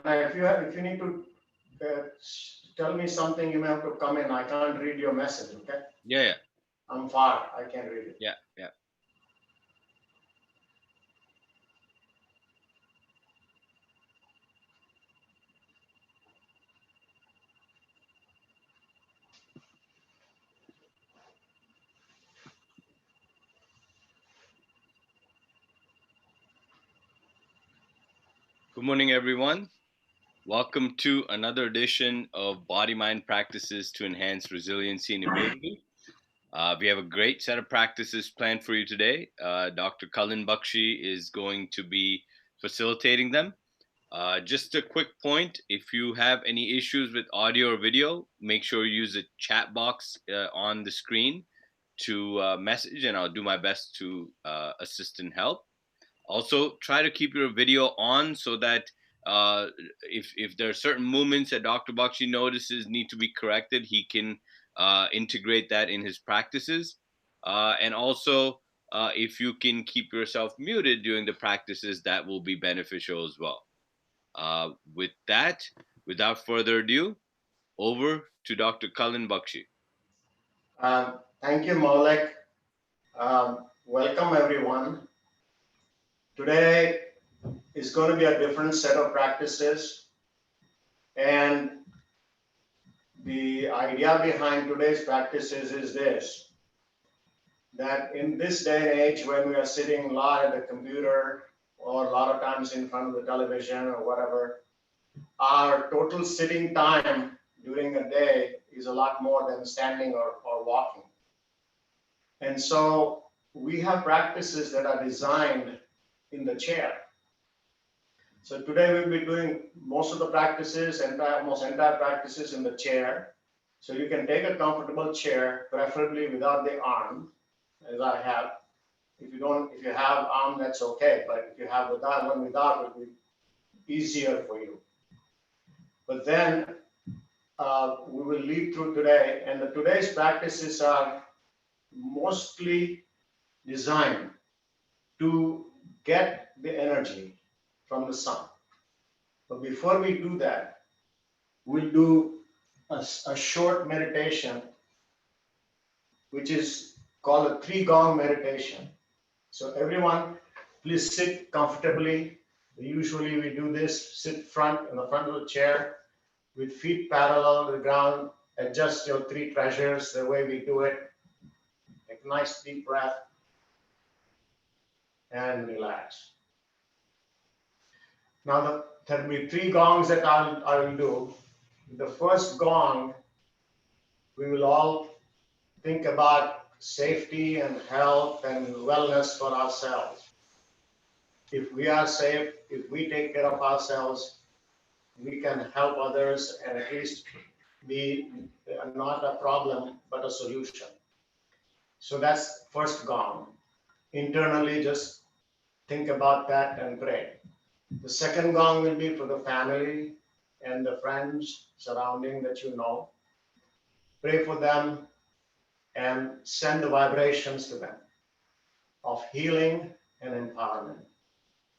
if you need to tell me something, you may have to come in. I can't read your message, okay? Yeah. I'm far. I can't read it. Yeah. Good morning, everyone. Welcome to another edition of Body Mind Practices to Enhance Resiliency and Immunity. We have a great set of practices planned for you today. Dr. Cullen Bakshi is going to be facilitating them. Just a quick point, if you have any issues with audio or video, make sure you use the chat box on the screen to message, and I'll do my best to assist and help. Also, try to keep your video on so that if there are certain movements that Dr. Bakshi notices need to be corrected, he can integrate that in his practices. And also, if you can keep yourself muted during the practices, that will be beneficial as well. With that, without further ado, over to Dr. Cullen Bakshi. Thank you, Maulik. Welcome, everyone. Today is going to be a different set of practices. And the idea behind today's practices is this, that in this day and age when we are sitting a lot at the computer or a lot of times in front of the television or whatever, our total sitting time during a day is a lot more than standing or walking. And so we have practices that are designed in the chair. So today we'll be doing most of the practices, almost entire practices in the chair. So you can take a comfortable chair, preferably without the arm, as I have. If you have arm, that's okay. But if you have one without, it will be easier for you. But then we will lead through today, and today's practices are mostly designed to get the energy from the sun. But before we do that, we'll do a short meditation, which is called a Pre Gong Meditation. So everyone, please sit comfortably. Usually we do this, sit in the front of the chair with feet parallel to the ground. Adjust your three treasures the way we do it. Take a nice deep breath and relax. Now there will be three gongs that I will do. The first gong, we will all think about safety and health and wellness for ourselves. If we are safe, if we take care of ourselves, we can help others and at least be not a problem, but a solution. So that's first gong. Internally, just think about that and pray. The second gong will be for the family and the friends surrounding that you know. Pray for them and send the vibrations to them of healing and empowerment.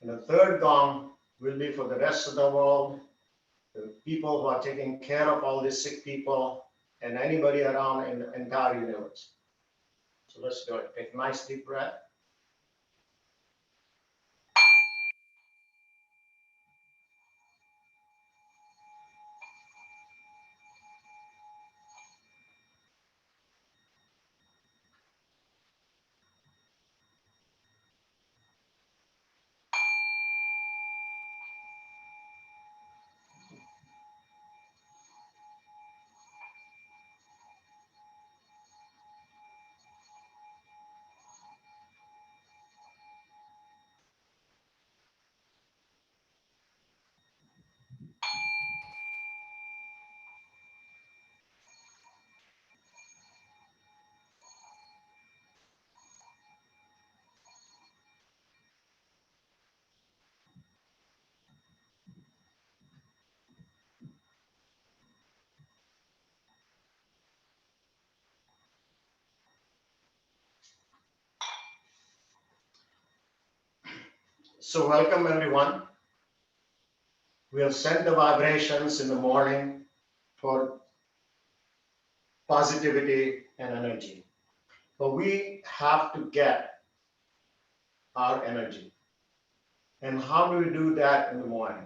And the third gong will be for the rest of the world, the people who are taking care of all these sick people and anybody around in the entire universe. So let's do it. Take a nice deep breath. So welcome everyone. We'll send the vibrations in the morning for positivity and energy. But we have to get our energy. And how do we do that in the morning?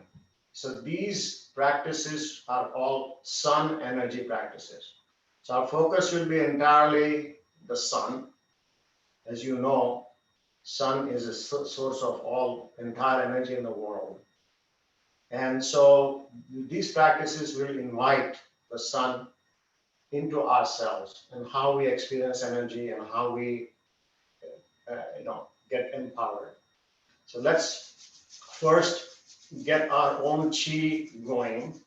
So these practices are all sun energy practices. So our focus will be entirely the sun. As you know, sun is a source of all entire energy in the world. And so these practices will invite the sun into ourselves and how we experience energy and how we get empowered. So let's first get our own chi going.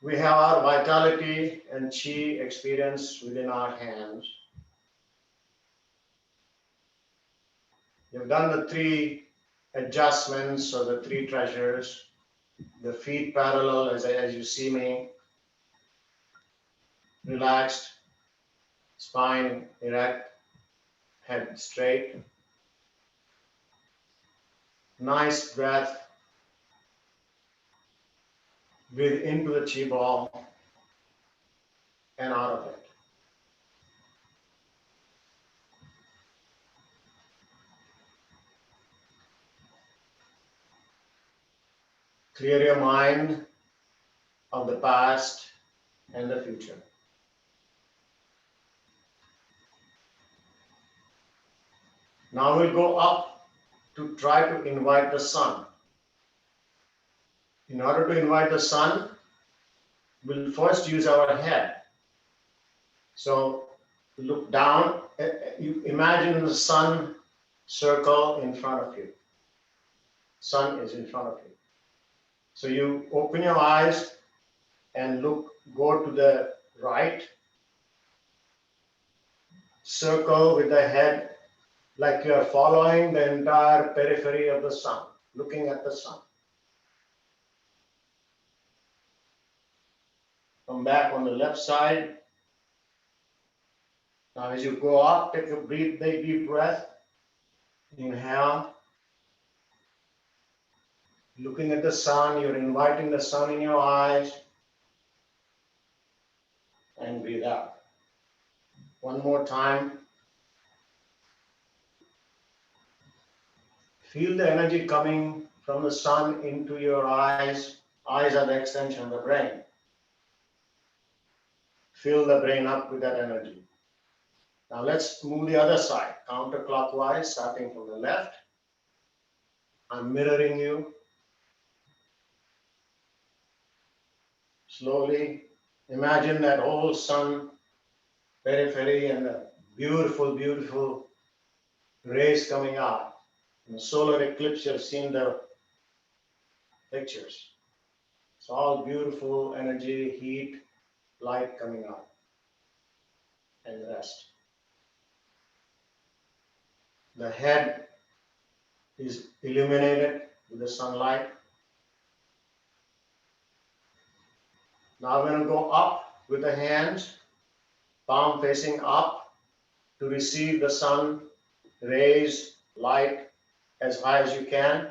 We have our vitality and chi experience within our hands. We've done the three adjustments or the three treasures. The feet parallel as you see me, relaxed, spine erect, head straight. Nice breath. Breathe into the chi ball and out of it. Clear your mind of the past and the future. Now we'll go up to try to invite the sun. In order to invite the sun, we'll first use our head. So look down, you imagine the sun circle in front of you. Sun is in front of you. So you open your eyes and go to the right, circle with the head like you are following the entire periphery of the sun, looking at the sun. Come back on the left side. Now as you go up, take a deep breath. Inhale. Looking at the sun, you're inviting the sun in your eyes. And breathe out. One more time. Feel the energy coming from the sun into your eyes. Eyes are the extension of the brain. Fill the brain up with that energy. Now let's move the other side, counterclockwise, starting from the left. I'm mirroring you. Slowly imagine that whole sun periphery and the beautiful, beautiful rays coming out. In the solar eclipse, you've seen the pictures. It's all beautiful energy, heat, light coming out. And rest. The head is illuminated with the sunlight. Now we're going to go up with the hands, palm facing up to receive the sun rays, light as high as you can.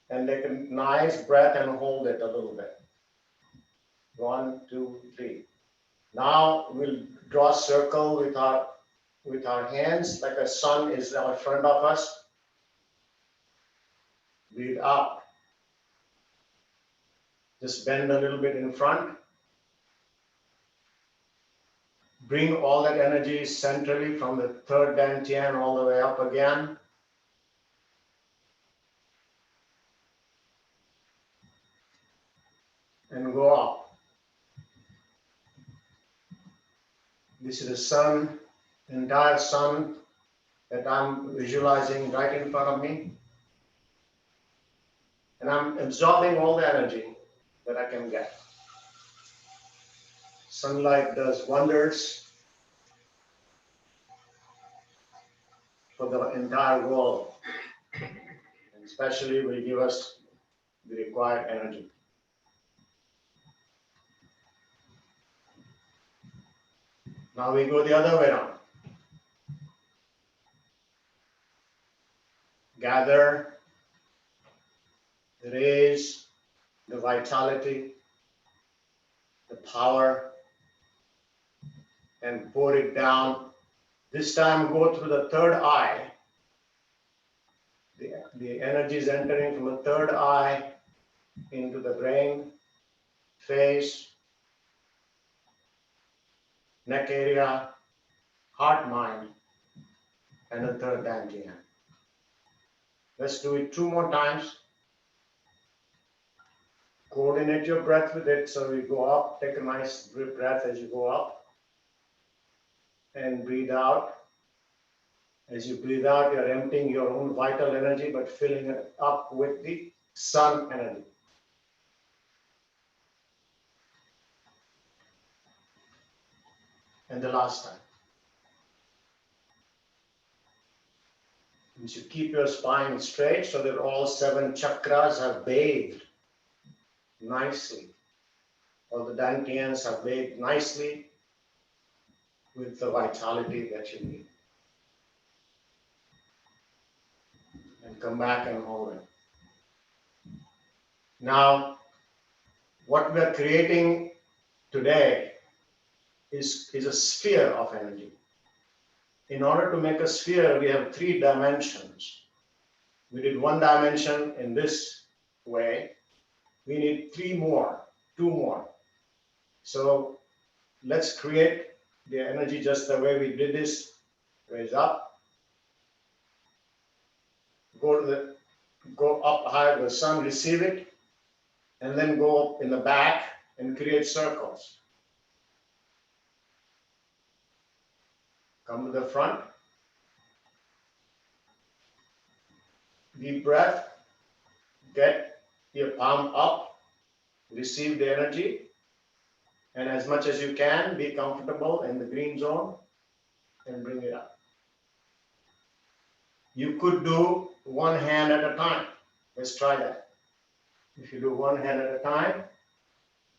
And take a nice breath and hold it a little bit. 1, 2, 3. Now we'll draw a circle with our hands like a sun is in front of us. Breathe out. Just bend a little bit in front. Bring all that energy centrally from the third dantian all the way up again. And go up. This is the sun, entire sun that I'm visualizing right in front of me. And I'm absorbing all the energy that I can get. Sunlight does wonders for the entire world, and especially will give us the required energy. Now we go the other way around. gather the rays, the vitality, the power, and pour it down. This time go through the third eye. The energy is entering from the third eye into the brain, face, neck area, heart, mind, and the third dantian. Let's do it 2 more times. Coordinate your breath with it. So you go up, take a nice deep breath as you go up, and breathe out. As you breathe out, you're emptying your own vital energy, but filling it up with the sun energy. And the last time. You should keep your spine straight so that all 7 chakras are bathed nicely. All the dantians are bathed nicely with the vitality that you need. And come back and hold it. Now, what we are creating today is a sphere of energy. In order to make a sphere, we have 3 dimensions. We did 1 dimension in this way. We need 2 more. So let's create the energy just the way we did this. Raise up, go up higher, the sun, receive it, and then go up in the back and create circles. Come to the front. Deep breath. Get your palm up. Receive the energy. And as much as you can, be comfortable in the green zone and bring it up. You could do 1 hand at a time. Let's try that. If you do 1 hand at a time,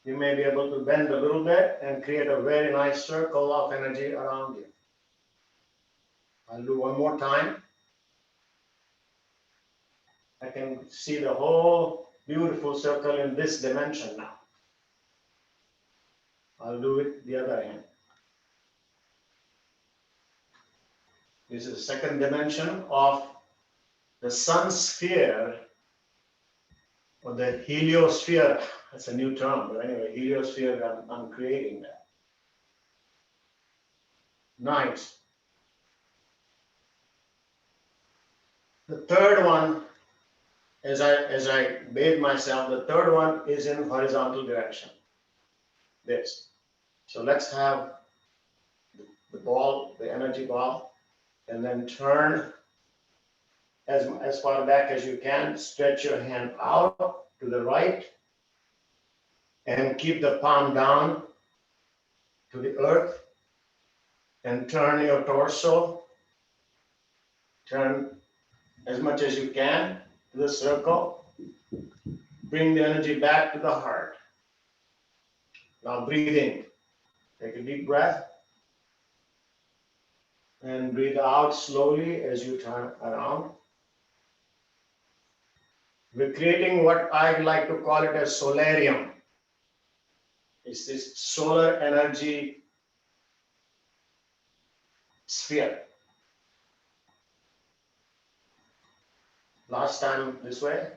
you may be able to bend a little bit and create a very nice circle of energy around you. I'll do 1 more time. I can see the whole beautiful circle in this dimension now. I'll do it the other hand. This is the 2nd dimension of the sun sphere, or the heliosphere. That's a new term, but anyway, heliosphere, I'm creating that. Nice. The third one, as I bathe myself, the third one is in horizontal direction. This. So let's have the ball, the energy ball, and then turn as far back as you can. Stretch your hand out to the right and keep the palm down to the earth, and turn your torso. Turn as much as you can to the circle. Bring the energy back to the heart. Now breathe in. Take a deep breath. And breathe out slowly as you turn around. We're creating what I like to call it a solarium. It's this solar energy sphere. Last time this way.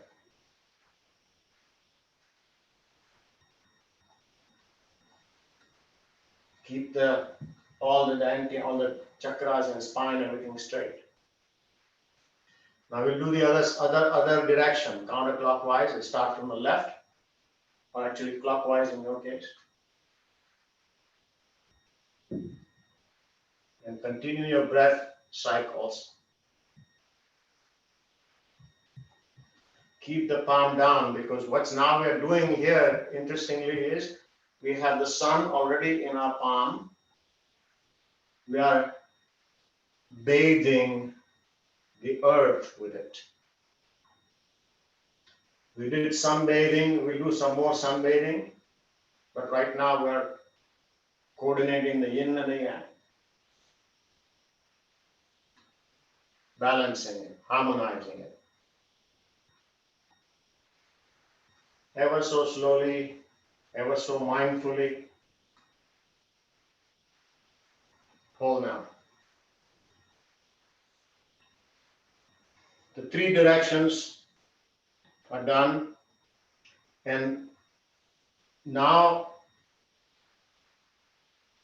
Keep all the chakras and spine, everything straight. Now we'll do the other direction, counterclockwise. We'll start from the left, or actually clockwise in your case. And continue your breath cycles. Keep the palm down, because what's now we're doing here, interestingly, is we have the sun already in our palm. We are bathing the earth with it. We did sunbathing, we'll do some more sunbathing, but right now we're coordinating the yin and the yang. balancing it, harmonizing it. Ever so slowly, ever so mindfully. Hold now. The three directions are done, and now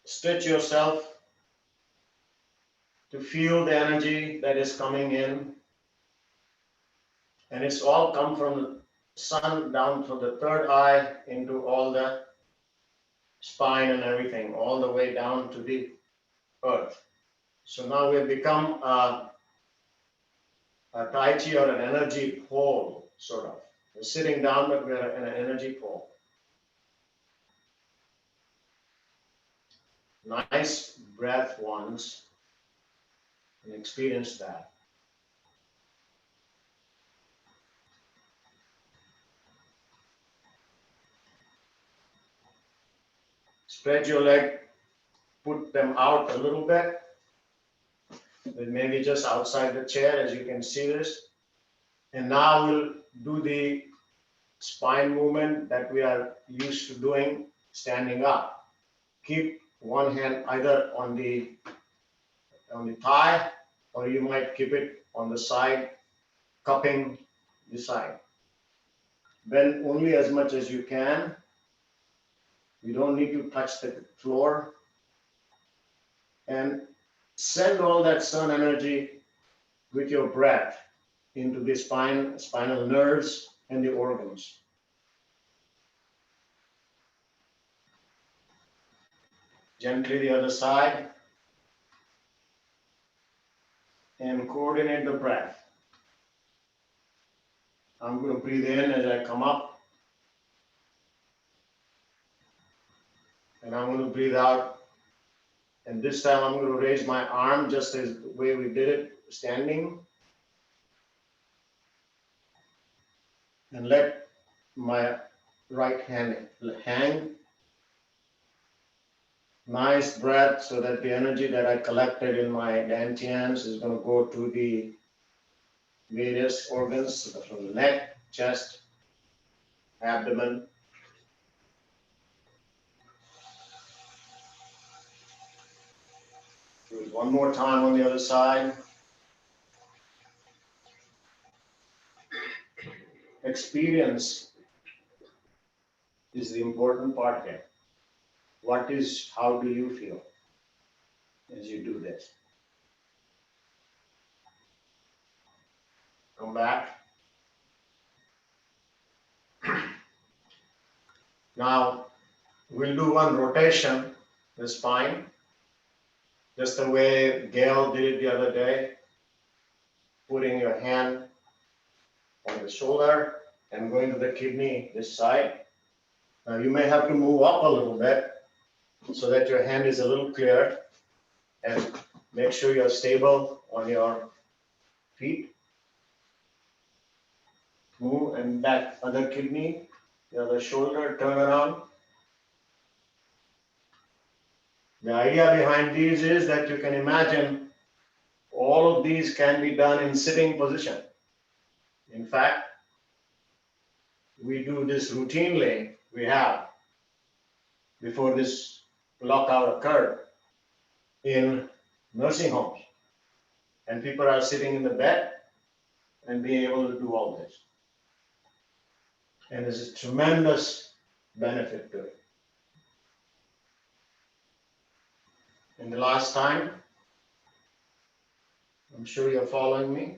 stretch yourself to feel the energy that is coming in, and it's all come from the sun down from the third eye into all the spine and everything, all the way down to the earth. So now we've become a Tai Chi or an energy pole, sort of. We're sitting down, but we're in an energy pole. Nice breath once and experience that. Spread your leg, put them out a little bit, maybe just outside the chair, as you can see this. And now we'll do the spine movement that we are used to doing standing up. Keep one hand either on the thigh, or you might keep it on the side, cupping the side. Bend only as much as you can. You don't need to touch the floor. And send all that sun energy with your breath into the spine, spinal nerves, and the organs. Gently the other side, and coordinate the breath. I'm going to breathe in as I come up, and I'm going to breathe out. And this time I'm going to raise my arm just as the way we did it, standing. And let my right hand hang. Nice breath, so that the energy that I collected in my dantians is going to go to the various organs, so from the neck, chest, abdomen. Do it one more time on the other side. Experience is the important part here. How do you feel as you do this? Come back. Now, we'll do one rotation, the spine, just the way Gail did it the other day, putting your hand on the shoulder and going to the kidney this side. Now, you may have to move up a little bit so that your hand is a little clear, and make sure you're stable on your feet. Move, and that other kidney, the other shoulder, turn around. The idea behind these is that you can imagine all of these can be done in sitting position. In fact, we do this routinely. We have, before this lockout occurred, in nursing homes. And people are sitting in the bed and being able to do all this. And there's a tremendous benefit to it. And the last time, I'm sure you're following me,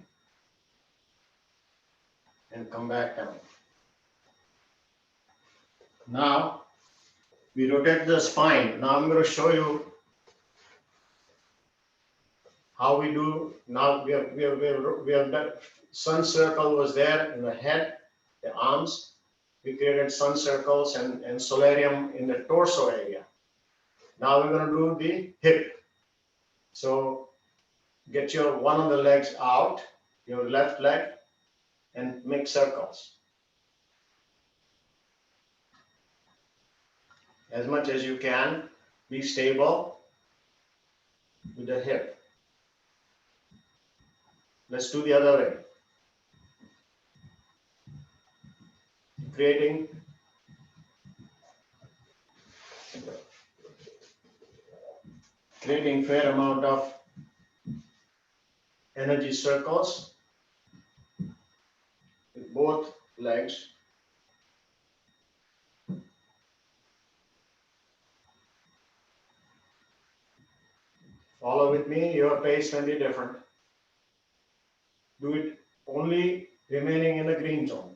and come back down. Now, we rotate the spine. Now I'm going to show you how we do. Now we have done, sun circle was there in the head, the arms. We created sun circles and solarium in the torso area. Now we're going to do the hip. So get your one of the legs out, your left leg, and make circles. As much as you can, be stable with the hip. Let's do the other way. Creating fair amount of energy circles with both legs. Follow with me, your pace may be different. Do it only remaining in the green zone.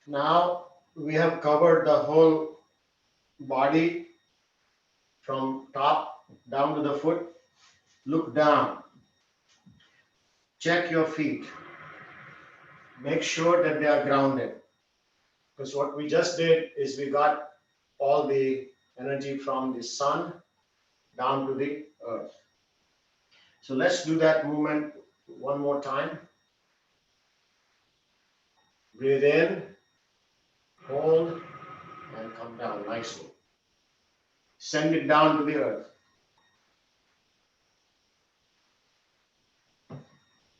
Now we have covered the whole body from top down to the foot. Look down. Check your feet. Make sure that they are grounded. Because what we just did is we got all the energy from the sun down to the earth. So let's do that movement one more time. Breathe in, hold, and come down nicely. Send it down to the earth.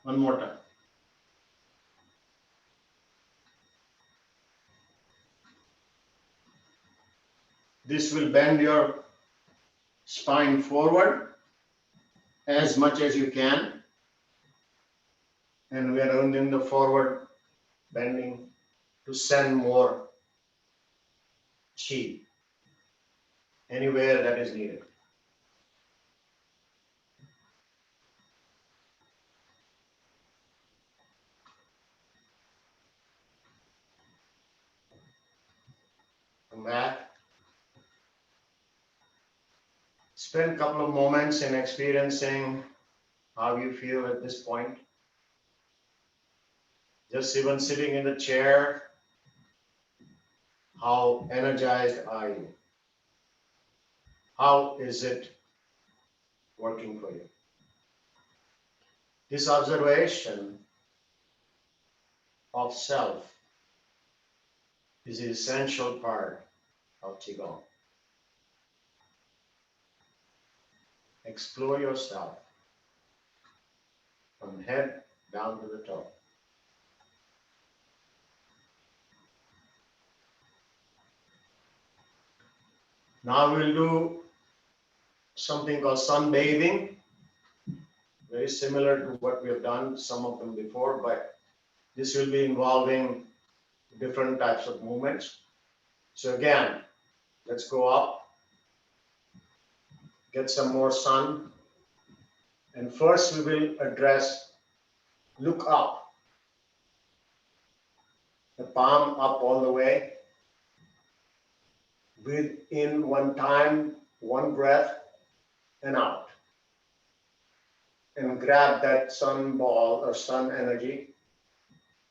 One more time. This will bend your spine forward as much as you can. And we are in the forward bending to send more chi anywhere that is needed. Come back. Spend a couple of moments in experiencing how you feel at this point. Just even sitting in the chair, how energized are you? How is it working for you? This observation of self is an essential part of Qigong. Explore yourself from head down to the toe. Now we'll do something called sunbathing, very similar to what we have done, some of them before, but this will be involving different types of movements. So again, let's go up, get some more sun, and first we will address, look up, the palm up all the way. Breathe in one time, one breath, and out. And grab that sun ball or sun energy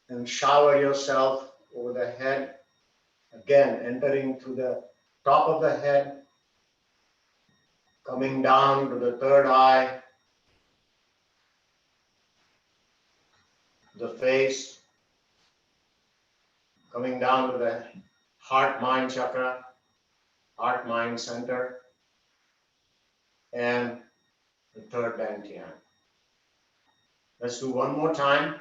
and shower yourself over the head. Again, entering through the top of the head, coming down to the third eye, the face, coming down to the heart-mind chakra, heart-mind center, and the third dantian. Let's do one more time.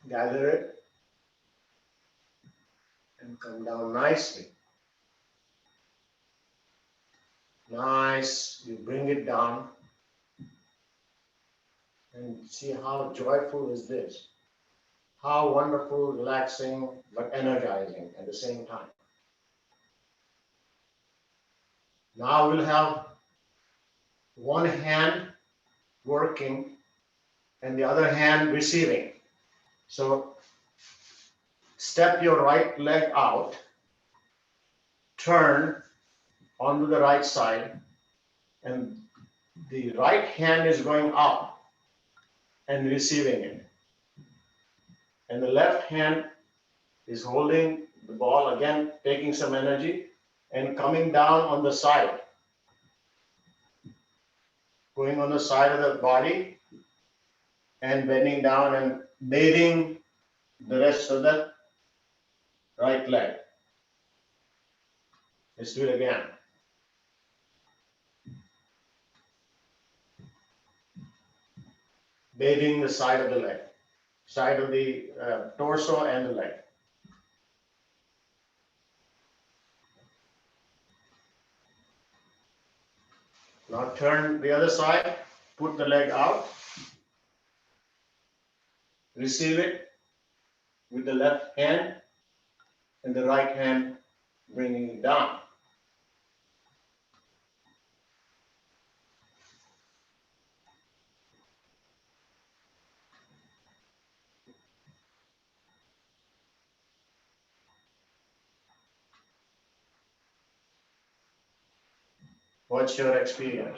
Gather it and come down nicely. Nice. You bring it down and see how joyful is this. How wonderful, relaxing, but energizing at the same time. Now we'll have one hand working and the other hand receiving. So step your right leg out, turn onto the right side, and the right hand is going up and receiving it. And the left hand is holding the ball, again, taking some energy and coming down on the side. going on the side of the body and bending down and bathing the rest of the right leg. Let's do it again. Bathing the side of the leg, side of the torso and the leg. Now turn the other side, put the leg out, receive it with the left hand and the right hand bringing it down. What's your experience?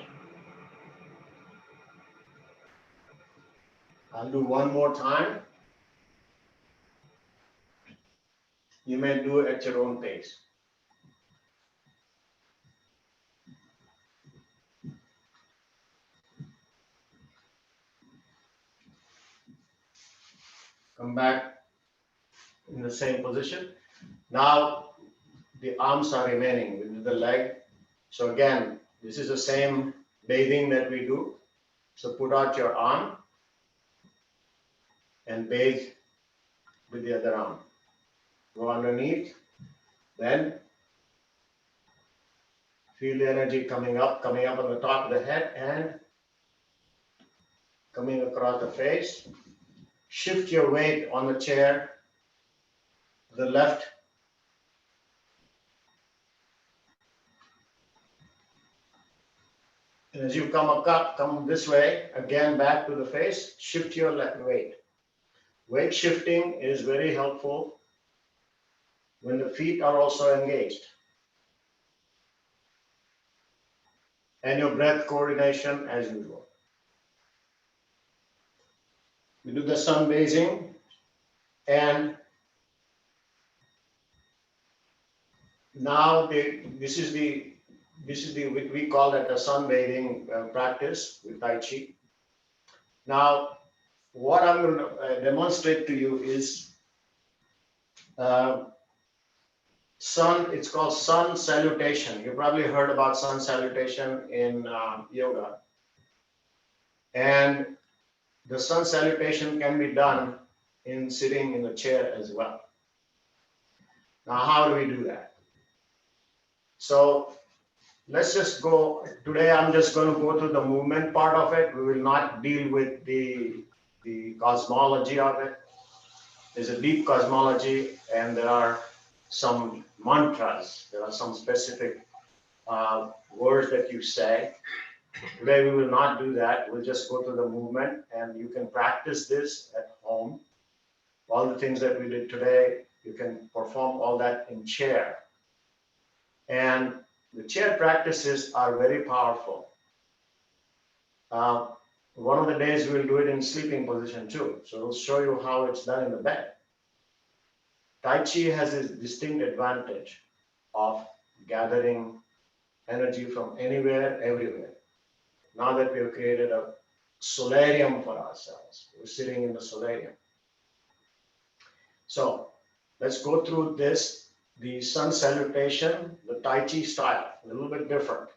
I'll do one more time. You may do it at your own pace. Come back in the same position. Now the arms are remaining with the leg. So again, this is the same bathing that we do. So put out your arm and bathe with the other arm. Go underneath, then feel the energy coming up on the top of the head and coming across the face. Shift your weight on the chair to the left. And as you come this way, again back to the face, shift your left weight. Weight shifting is very helpful when the feet are also engaged. And your breath coordination as usual. We do the sunbathing, and now this is the we call that a sunbathing practice with Tai Chi. Now, what I'm going to demonstrate to you is it's called sun salutation. You probably heard about sun salutation in yoga. And the sun salutation can be done in sitting in a chair as well. Now, how do we do that? So let's just go. Today, I'm just going to go through the movement part of it. We will not deal with the cosmology of it. There's a deep cosmology, and there are some mantras. There are some specific words that you say. Today, we will not do that. We'll just go through the movement, and you can practice this at home. All the things that we did today, you can perform all that in chair. And the chair practices are very powerful. One of the days we'll do it in sleeping position too. So we'll show you how it's done in the bed. Tai Chi has this distinct advantage of gathering energy from anywhere, everywhere. Now that we have created a solarium for ourselves, we're sitting in the solarium. So let's go through this. The sun salutation, the Tai Chi style, a little bit different.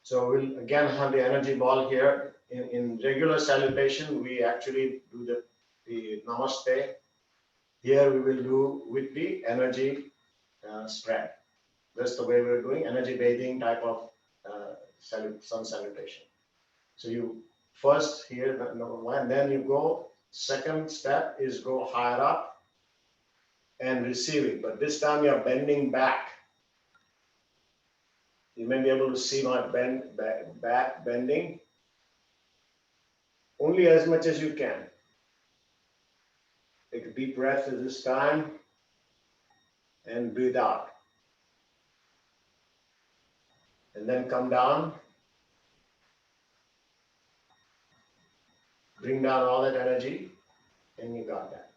So we'll again have the energy ball here. In regular salutation, we actually do the namaste. Here we will do with the energy spread. That's the way we're doing energy bathing type of sun salutation. So you first here, number one, then you go. Second step is go higher up and receiving, but this time you're bending back. You may be able to see my back bending only as much as you can. Take a deep breath at this time and breathe out. And then come down. Bring down all that energy, and you got that.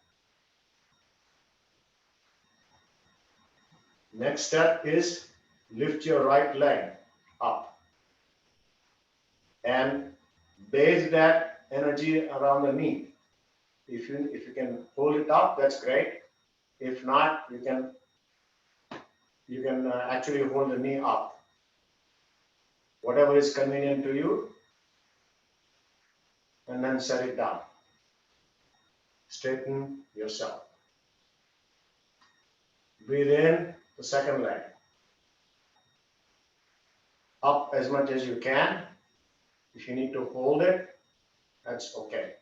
Next step is lift your right leg up and base that energy around the knee. If you can hold it up, that's great. If not, you can actually hold the knee up. Whatever is convenient to you, and then set it down. Straighten yourself. Breathe in the second leg. Up as much as you can. If you need to hold it, that's okay.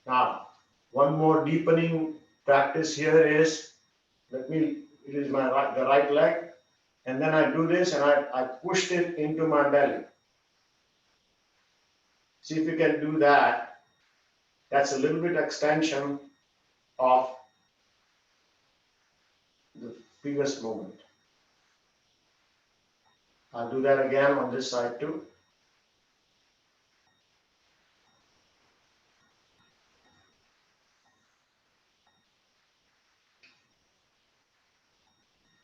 Now, one more deepening practice here is, it is the right leg, and then I do this and I pushed it into my belly. See if you can do that. That's a little bit extension of the previous movement. I'll do that again on this side too.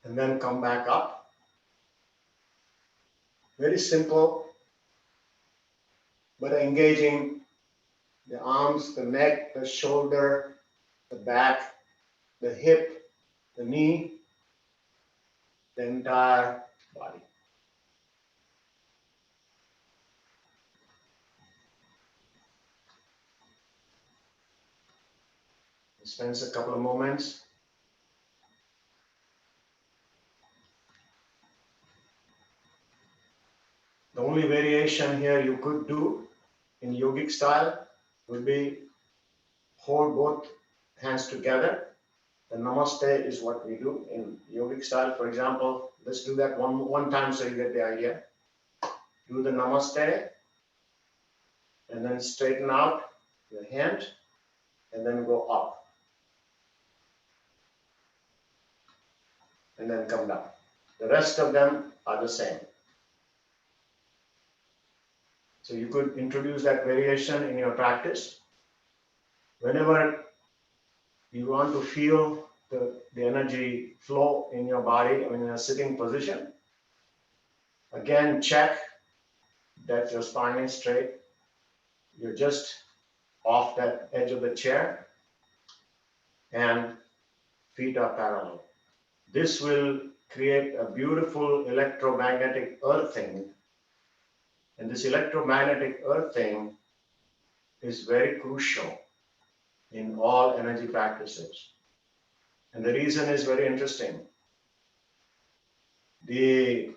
And then come back up. Very simple, but engaging the arms, the neck, the shoulder, the back, the hip, the knee, the entire body. Spends a couple of moments. The only variation here you could do in yogic style would be hold both hands together. The namaste is what we do in yogic style. For example, let's do that one time so you get the idea. Do the namaste and then straighten out your hand and then go up and then come down. The rest of them are the same. So you could introduce that variation in your practice. Whenever you want to feel the energy flow in your body, in a sitting position, again check that your spine is straight. You're just off that edge of the chair and feet are parallel. This will create a beautiful electromagnetic earthing. And this electromagnetic earthing is very crucial in all energy practices. And the reason is very interesting. Whenever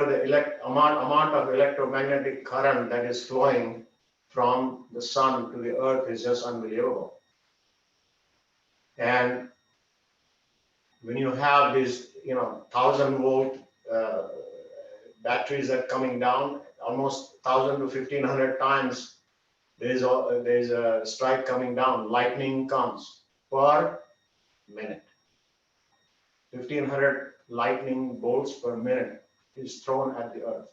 the amount of electromagnetic current that is flowing from the sun to the earth is just unbelievable. And when you have these, 1,000-volt batteries that are coming down, almost 1,000 to 1,500 times, there's a strike coming down. Lightning comes per minute. 1,500 lightning bolts per minute is thrown at the earth.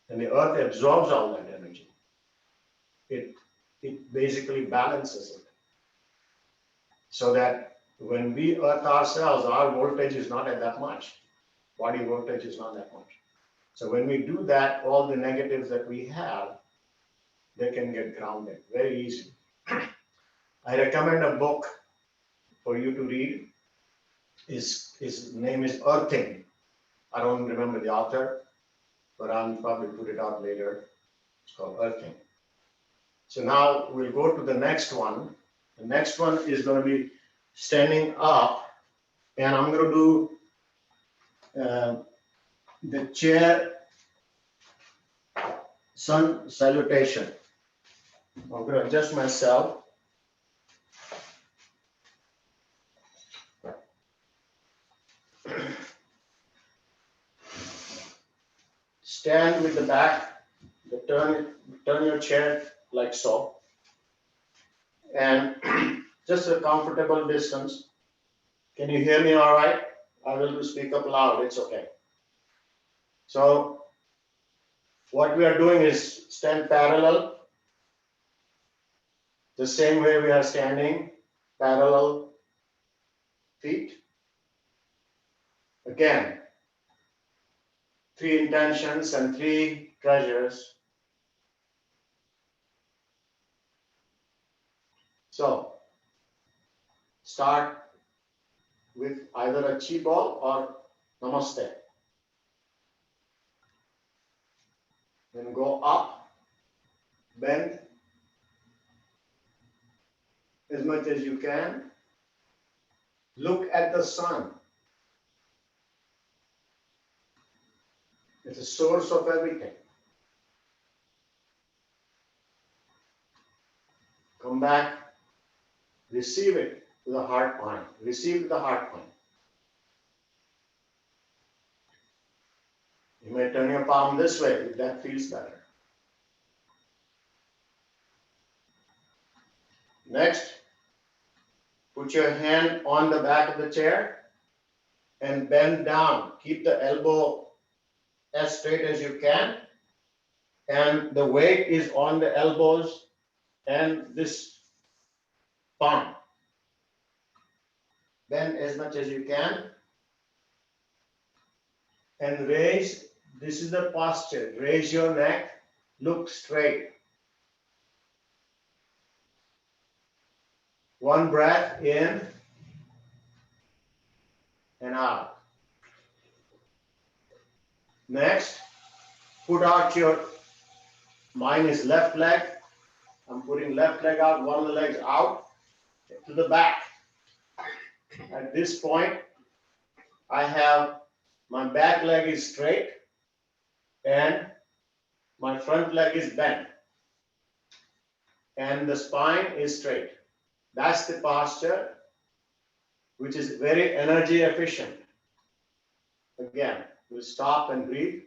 And the earth absorbs all that energy. It basically balances it. So that when we earth ourselves, our voltage is not at that much. Body voltage is not that much. So when we do that, all the negatives that we have, they can get grounded very easily. I recommend a book for you to read. His name is Earthing. I don't remember the author, but I'll probably put it out later. It's called Earthing. So now we'll go to the next one. The next one is going to be standing up, and I'm going to do the chair sun salutation. I'm going to adjust myself. Stand with the back, turn your chair like so, and just a comfortable distance. Can you hear me all right? I will speak up loud, it's okay. So what we are doing is stand parallel, the same way we are standing, parallel feet. Again, 3 intentions and 3 treasures. So, start with either a chi ball or namaste. Then go up, bend as much as you can. Look at the sun. It's a source of everything. Come back, receive it to the heart point. Receive the heart point. You may turn your palm this way if that feels better. Next, put your hand on the back of the chair and bend down. Keep the elbow as straight as you can, and the weight is on the elbows and this palm. Bend as much as you can and raise. This is the posture. Raise your neck, look straight. One breath in and out. Next, put out mine is left leg. I'm putting left leg out, one of the legs out to the back. At this point, I have my back leg is straight and my front leg is bent and the spine is straight. That's the posture, which is very energy efficient. Again, we'll stop and breathe.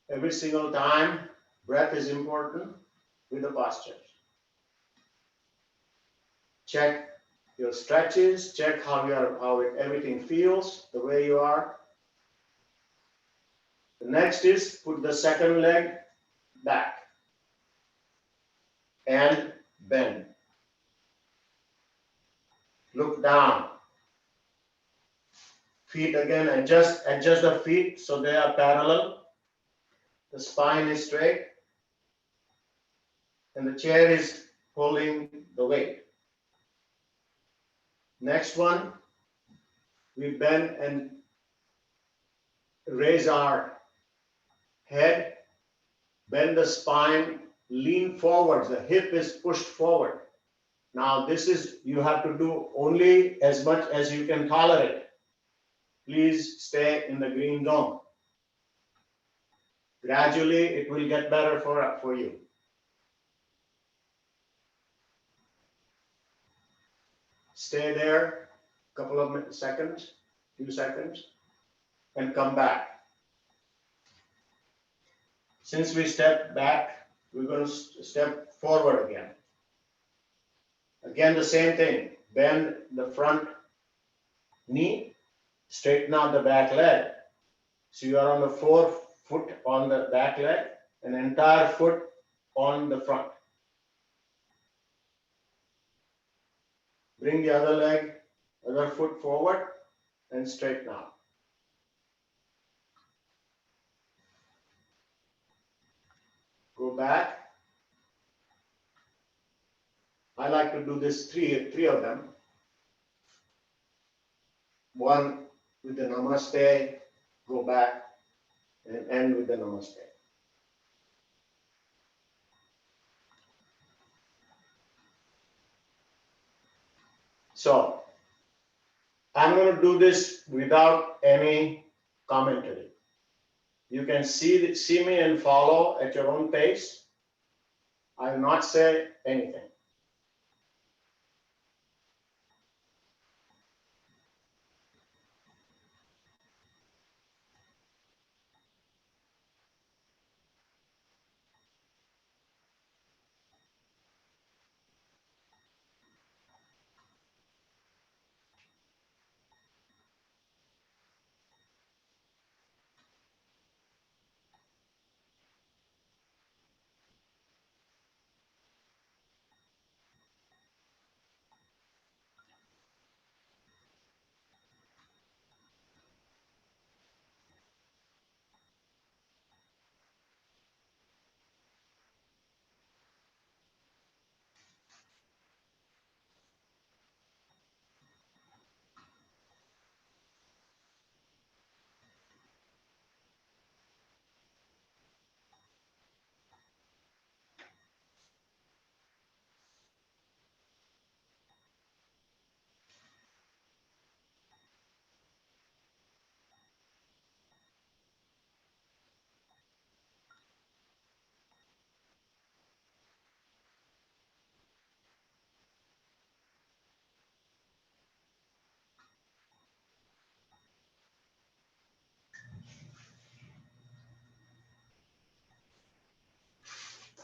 Every single time, breath is important with the posture. Check your stretches, check how everything feels, the way you are. The next is put the second leg back and bend. Look down. Feet again, adjust the feet so they are parallel. The spine is straight and the chair is holding the weight. Next one, we bend and raise our head, bend the spine, lean forwards, the hip is pushed forward. Now this is, you have to do only as much as you can tolerate. Please stay in the green zone. Gradually, it will get better for you. Stay there a couple of seconds, few seconds, and come back. Since we stepped back, we're going to step forward again. Again, the same thing. Bend the front knee, straighten out the back leg. So you are on the 4 foot on the back leg, an entire foot on the front. Bring the other leg, other foot forward and straighten out. Go back. I like to do this three of them. One with the namaste, go back and end with the namaste. So I'm going to do this without any commentary. You can see me and follow at your own pace. I will not say anything.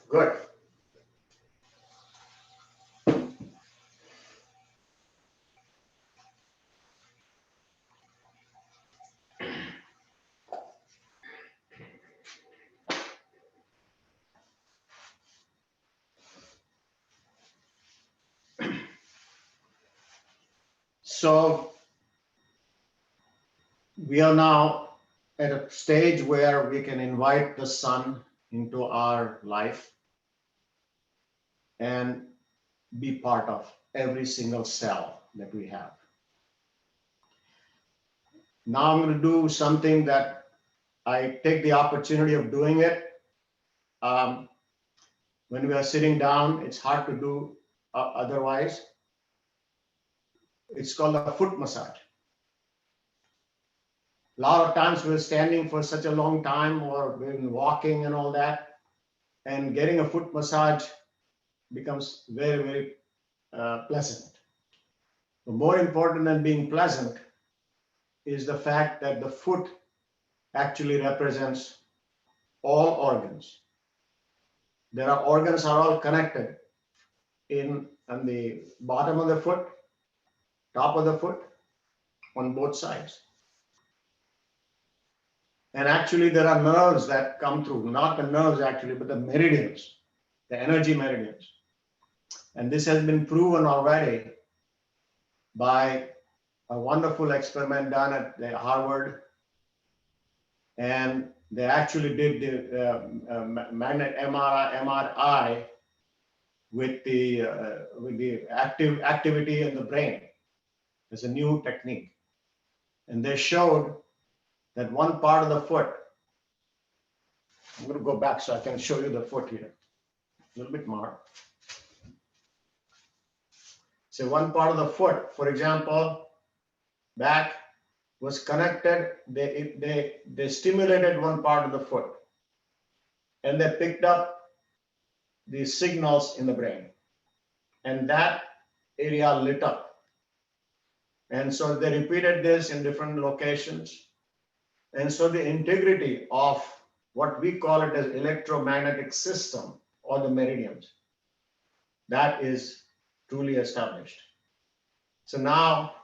Good. So we are now at a stage where we can invite the sun into our life and be part of every single cell that we have. Now I'm going to do something that I take the opportunity of doing it. When we are sitting down, it's hard to do otherwise. It's called a foot massage. A lot of times we're standing for such a long time or we're walking and all that, and getting a foot massage becomes very, very pleasant. But more important than being pleasant is the fact that the foot actually represents all organs. There are organs are all connected on the bottom of the foot, top of the foot, on both sides. And actually there are nerves that come through, not the nerves actually, but the meridians, the energy meridians. And this has been proven already by a wonderful experiment done at the Harvard. And they actually did the magnet MRI with the activity in the brain. It's a new technique. And they showed that one part of the foot, I'm going to go back so I can show you the foot here a little bit more. So one part of the foot, for example, back was connected. They stimulated one part of the foot and they picked up the signals in the brain, and that area lit up. And so they repeated this in different locations. And so the integrity of what we call it as electromagnetic system or the meridians, that is truly established. So now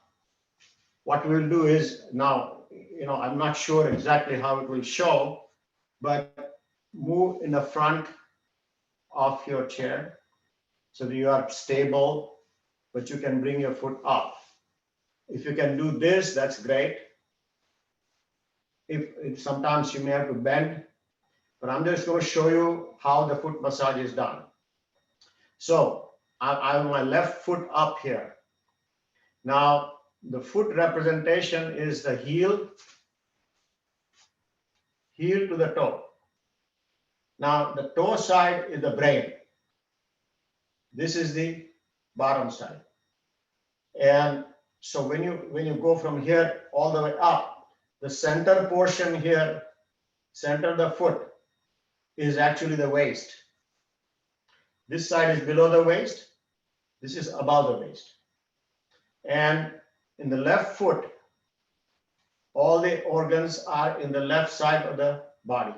what we'll do is now, I'm not sure exactly how it will show, but move in the front of your chair so that you are stable, but you can bring your foot up. If you can do this, that's great. If sometimes you may have to bend, but I'm just going to show you how the foot massage is done. So I have my left foot up here. Now the foot representation is the heel to the toe. Now the toe side is the brain. This is the bottom side. And so when you go from here all the way up, the center portion here, center of the foot, is actually the waist. This side is below the waist. This is above the waist. And in the left foot, all the organs are in the left side of the body.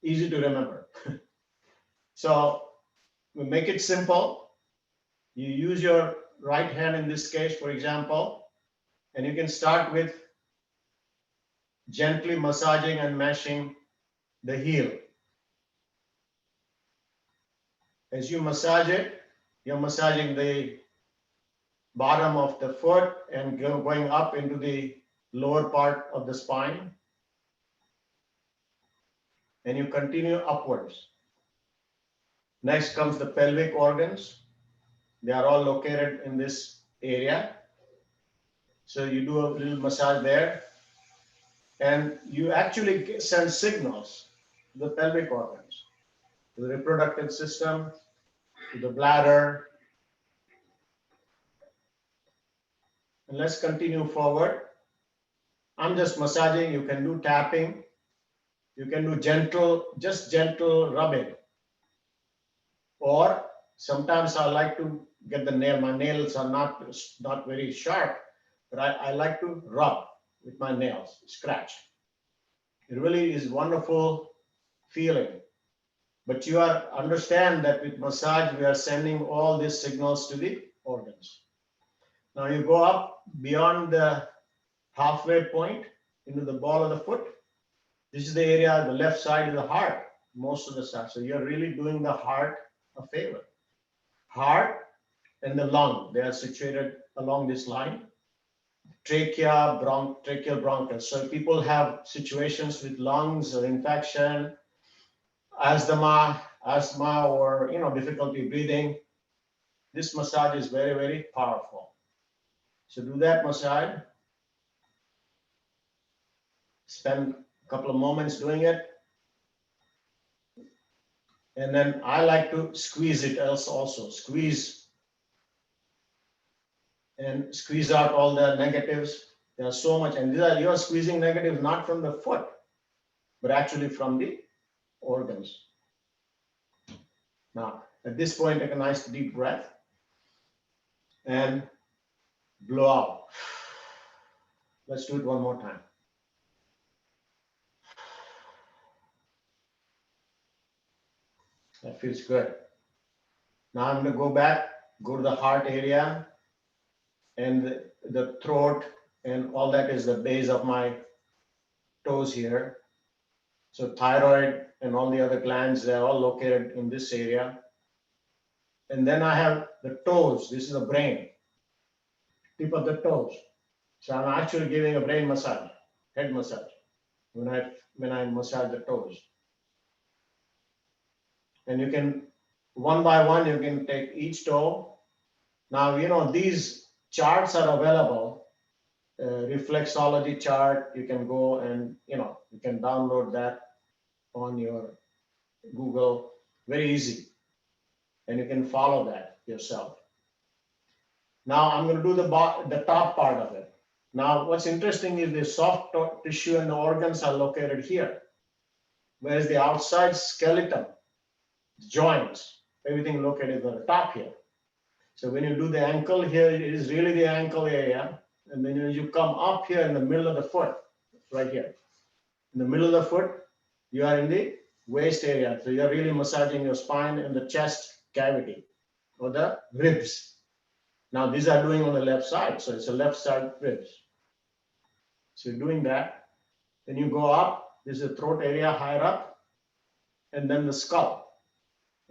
Easy to remember. So we make it simple. You use your right hand in this case, for example, and you can start with gently massaging and mashing the heel. As you massage it, you're massaging the bottom of the foot and going up into the lower part of the spine. And you continue upwards. Next comes the pelvic organs. They are all located in this area. So you do a little massage there. And you actually send signals to the pelvic organs, to the reproductive system, to the bladder. And let's continue forward. I'm just massaging. You can do tapping. You can do just gentle rubbing. Or sometimes I like to get the nail. My nails are not very sharp, but I like to rub with my nails, scratch. It really is wonderful feeling But you understand that with massage, we are sending all these signals to the organs. Now you go up beyond the halfway point into the ball of the foot. This is the area, the left side is the heart, most of the stuff. So you're really doing the heart a favor. Heart and the lung, they are situated along this line. Trachea, tracheal bronchus. So people have situations with lungs or infection, asthma, or difficulty breathing. This massage is very, very powerful. So do that massage. Spend a couple of moments doing it. And then I like to squeeze it also. Squeeze and squeeze out all the negatives. There's so much. And you are squeezing negatives not from the foot, but actually from the organs. Now, at this point, take a nice deep breath and blow out. Let's do it one more time. That feels good. Now I'm going to go back, go to the heart area, and the throat, and all that is the base of my toes here. So thyroid and all the other glands, they're all located in this area. And then I have the toes. This is the brain, tip of the toes. So I'm actually giving a brain massage, head massage, when I massage the toes. And you can, one by one, you can take each toe. Now, these charts are available. Reflexology chart, you can go and, you can download that on your Google, very easy. And you can follow that yourself. Now I'm going to do the top part of it. Now, what's interesting is the soft tissue and the organs are located here, whereas the outside skeleton, joints, everything located at the top here. So when you do the ankle here, it is really the ankle area. And then you come up here in the middle of the foot, right here. In the middle of the foot, you are in the waist area. So you're really massaging your spine and the chest cavity or the ribs. Now these are doing on the left side. So it's a left side ribs. So you're doing that. Then you go up. This is the throat area higher up. And then the skull.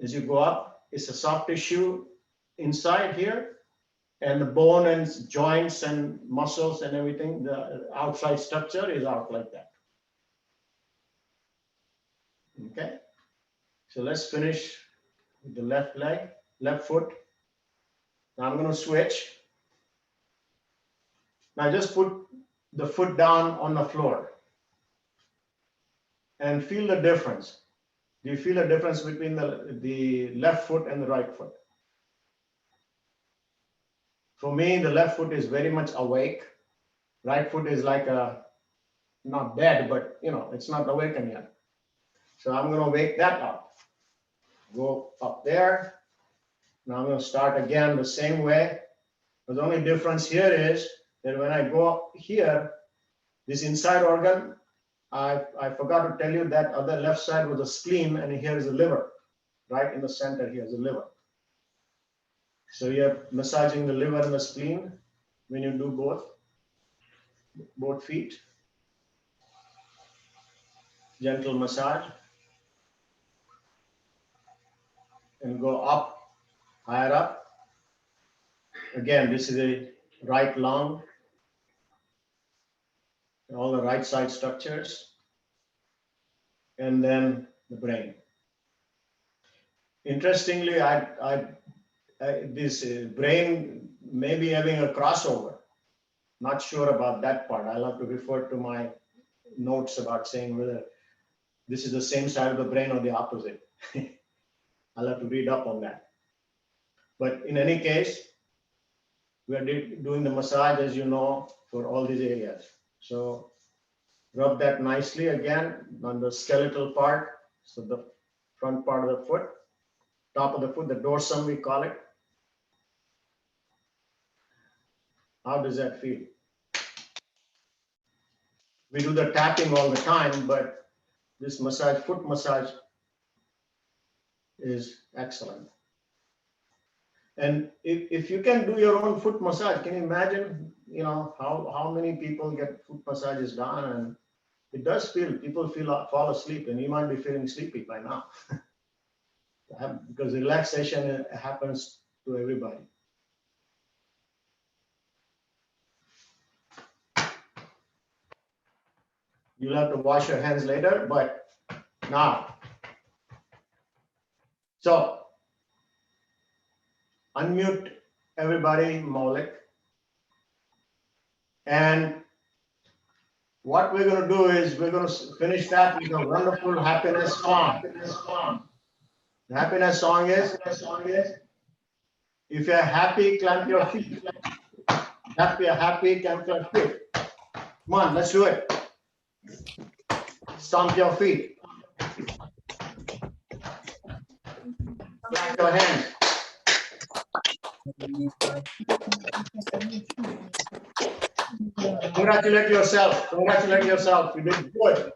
As you go up, it's a soft tissue inside here. And the bone and joints and muscles and everything, the outside structure is out like that. Okay. So let's finish with the left leg, left foot. Now I'm going to switch. Now just put the foot down on the floor and feel the difference. Do you feel a difference between the left foot and the right foot? For me, the left foot is very much awake. Right foot is like not dead, but it's not awakened yet. So I'm going to wake that up. Go up there. Now I'm going to start again the same way. The only difference here is that when I go up here, this inside organ, I forgot to tell you that other left side was the spleen, and here is the liver. Right in the center here is the liver. So you're massaging the liver and the spleen when you do both feet. Gentle massage. And go up, higher up. Again, this is the right lung, and all the right side structures, and then the brain. Interestingly, this brain may be having a crossover. Not sure about that part. I'll have to refer to my notes about saying whether this is the same side of the brain or the opposite. I'll have to read up on that. But in any case, we are doing the massage, as you know, for all these areas. So rub that nicely again on the skeletal part. So the front part of the foot, top of the foot, the dorsum we call it. How does that feel? We do the tapping all the time, but this massage, foot massage, is excellent. And if you can do your own foot massage, can you imagine, how many people get foot massages done? And it does people fall asleep, and you might be feeling sleepy by now. Because relaxation happens to everybody. You'll have to wash your hands later, but now. So, unmute everybody, Maulik. And what we're going to do is we're going to finish that with a wonderful happiness song. The happiness song is, if you're happy, clamp your feet. If you're happy, clamp your feet. Come on, let's do it. Stomp your feet. Clap your hands. Congratulate yourself. Congratulate yourself. You did good.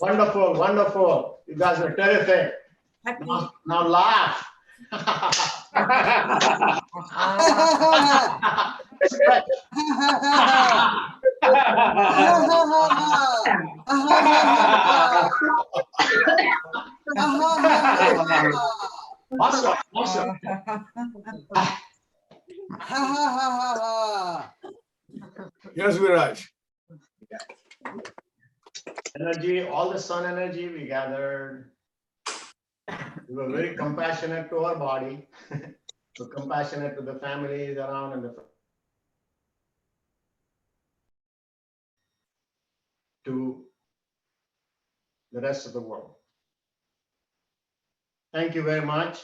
Wonderful, wonderful. You guys are terrific. Now laugh. Stretch. Awesome, awesome. Yes, Viraj. Energy, all the sun energy we gathered. We were very compassionate to our body. We're compassionate to the families around and to the rest of the world. Thank you very much.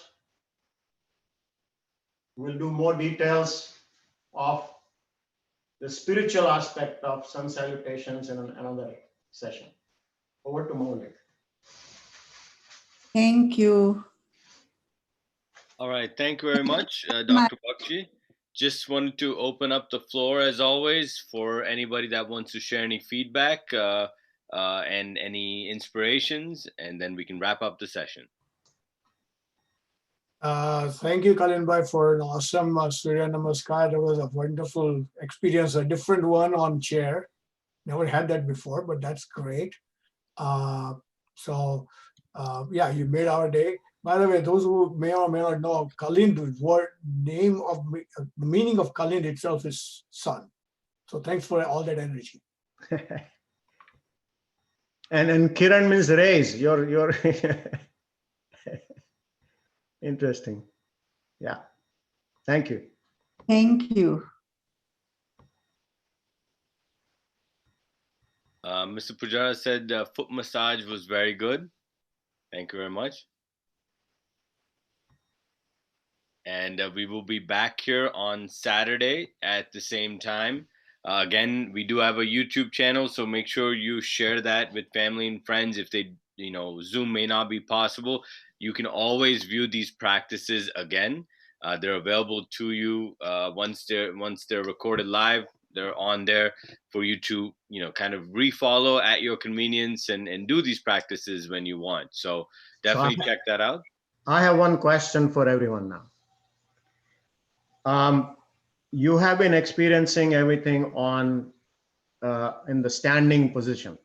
We'll do more details of the spiritual aspect of sun salutations in another session. Over to Maulik. Thank you. All right. Thank you very much, Dr. Bakshi. Just wanted to open up the floor, as always, for anybody that wants to share any feedback and any inspirations, and then we can wrap up the session. Thank you, Kalinbhai, for an awesome Surya Namaskar. That was a wonderful experience, a different one on chair. Never had that before, but that's great. Yeah, you made our day. By the way, those who may or may not know, Kalind, the meaning of Kalind itself is sun. So thanks for all that energy. And Kiran means rays. You're interesting. Yeah. Thank you. Thank you. Mr. Pujara said foot massage was very good. Thank you very much. And we will be back here on Saturday at the same time. Again, we do have a YouTube channel, so make sure you share that with family and friends. If they, Zoom may not be possible, you can always view these practices again. They're available to you once they're recorded live. They're on there for you to, kind of refollow at your convenience and do these practices when you want. So definitely check that out. I have one question for everyone now. You have been experiencing everything in the standing position.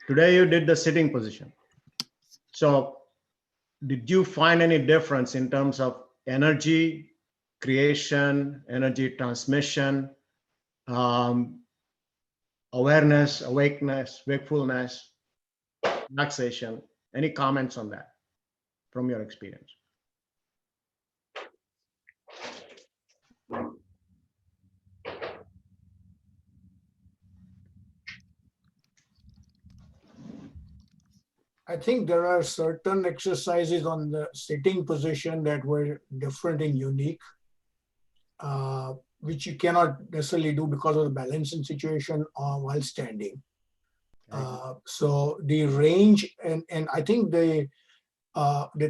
Today you did the sitting position. So did you find any difference in terms of energy creation, energy transmission, awareness, awakeness, wakefulness, relaxation? Any comments on that from your experience? I think there are certain exercises on the sitting position that were different and unique, which you cannot necessarily do because of the balancing situation while standing. So the range and I think the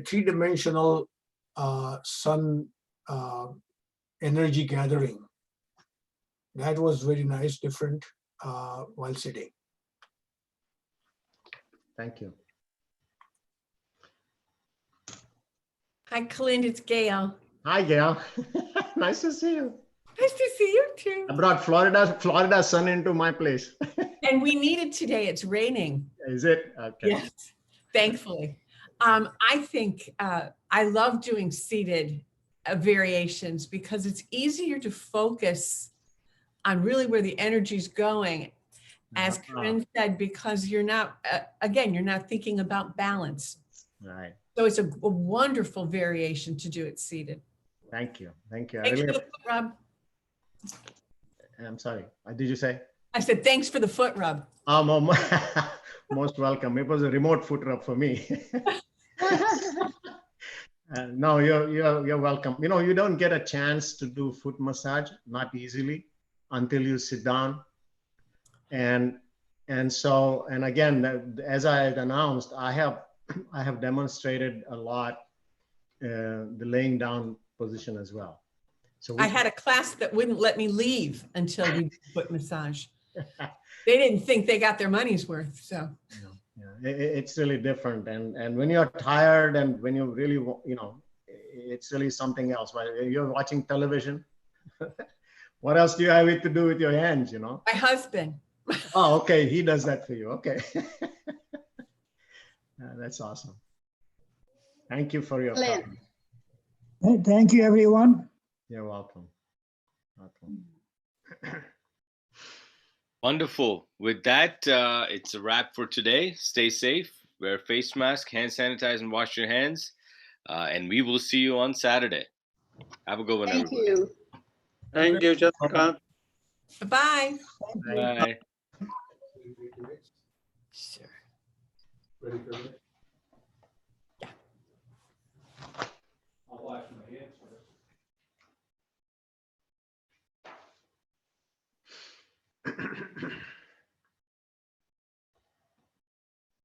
three-dimensional sun energy gathering, that was very nice, different while sitting. Thank you. Hi, Clint. It's Gail. Hi, Gail. Nice to see you. Nice to see you too. I brought Florida sun into my place. And we need it today. It's raining. Is it? Okay. Yes, thankfully. I think I love doing seated variations because it's easier to focus on really where the energy's going. As Corinne said, because you're not, again, you're not thinking about balance. Right. So it's a wonderful variation to do it seated. Thank you. Thank you. Thanks for the foot rub. I'm sorry. Did you say? I said, thanks for the foot rub. Most welcome. It was a remote foot rub for me. No, you're welcome. You know, you don't get a chance to do foot massage, not easily, until you sit down. And again, as I had announced, I have demonstrated a lot the laying down position as well. So I had a class that wouldn't let me leave until we did foot massage. They didn't think they got their money's worth. So yeah, it's really different. And when you're tired and when you really, you know, it's really something else. Right? You're watching television. What else do you have to do with your hands, you know? my husband. Oh, okay. He does that for you. Okay. That's awesome. Thank you for your time. Thank you, everyone. You're welcome. Welcome. Wonderful. With that, it's a wrap for today. Stay safe, wear a face mask, hand sanitize, and wash your hands. And we will see you on Saturday. Have a good one, Thank everybody. you. Thank you, Jessica. Bye-bye. Bye. Sure. Ready for it?